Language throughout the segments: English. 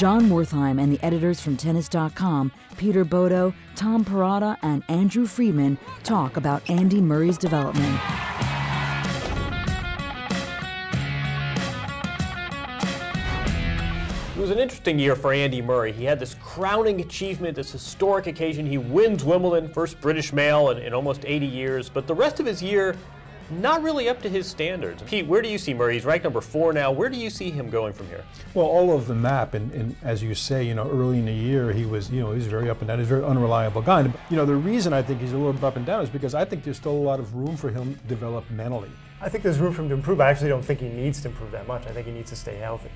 Jon Wertheim and the editors from Tennis.com, Peter Bodo, Tom Perrotta, and Andrew Friedman talk about Andy Murray's development. It was an interesting year for Andy Murray. He had this crowning achievement, this historic occasion. He wins Wimbledon, first British male in almost 80 years, but the rest of his year, not really up to his standards. Pete, where do you see Murray? He's ranked number 4 now. Where do you see him going from here? Well, all over the map, and as you say, early in the year, he was, he's very up and down. He's a very unreliable guy. The reason I think he's a little bit up and down is because I think there's still a lot of room for him to develop mentally. I think there's room for him to improve. I actually don't think he needs to improve that much. I think he needs to stay healthy.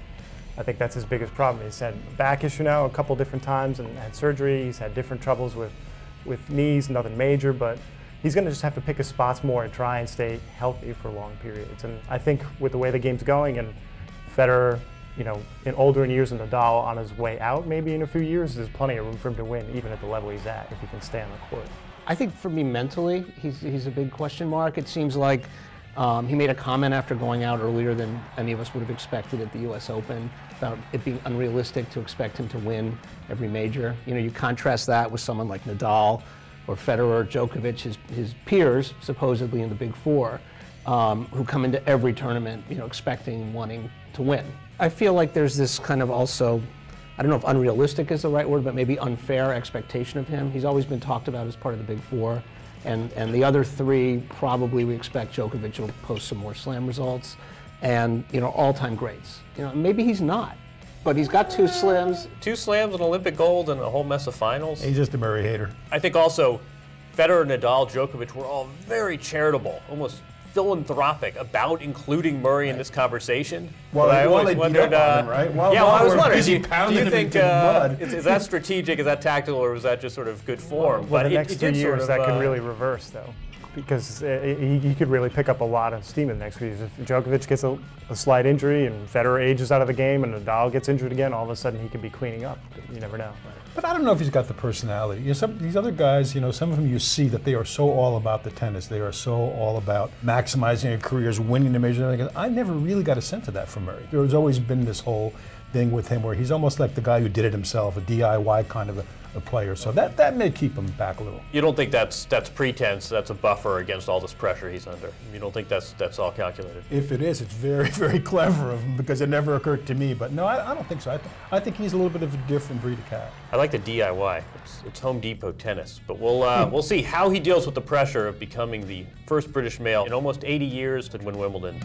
I think that's his biggest problem. He's had a back issue now a couple different times and had surgery. He's had different troubles with knees, nothing major, but he's going to just have to pick his spots more and try and stay healthy for long periods. And I think with the way the game's going and Federer, in older years and Nadal on his way out, maybe in a few years, there's plenty of room for him to win, even at the level he's at, if he can stay on the court. I think for me mentally, he's a big question mark. It seems like he made a comment after going out earlier than any of us would have expected at the US Open about it being unrealistic to expect him to win every major. You contrast that with someone like Nadal or Federer, Djokovic, his peers, supposedly in the Big Four, who come into every tournament, expecting and wanting to win. I feel like there's this kind of also, I don't know if unrealistic is the right word, but maybe unfair expectation of him. He's always been talked about as part of the Big Four. And the other 3, probably we expect Djokovic will post some more slam results and, all-time greats. Maybe he's not, but he's got 2 slams. 2 slams, an Olympic gold, and a whole mess of finals. He's just a Murray hater. I think also Federer, Nadal, Djokovic were all very charitable, almost philanthropic about including Murray in this conversation. Well, I always always wondered, right? I was wondering, do you think mud. is that strategic, is that tactical, or was that just sort of good form? Well, but the next 3 years that could really reverse, though, because he could really pick up a lot of steam in the next few years. If Djokovic gets a slight injury and Federer ages out of the game and Nadal gets injured again, all of a sudden he could be cleaning up. You never know. But I don't know if he's got the personality. Some these other guys, some of them you see that they are so all about the tennis. They are so all about maximizing their careers, winning the majors. I never really got a sense of that from Murray. There has always been this whole thing with him where he's almost like the guy who did it himself, a DIY kind of a player. So that may keep him back a little. You don't think that's pretense, that's a buffer against all this pressure he's under? You don't think that's all calculated? If it is, it's very, very clever of him because it never occurred to me. But no, I don't think so. I think he's a little bit of a different breed of cat. I like the DIY. It's Home Depot tennis. But we'll see how he deals with the pressure of becoming the first British male in almost 80 years to win Wimbledon.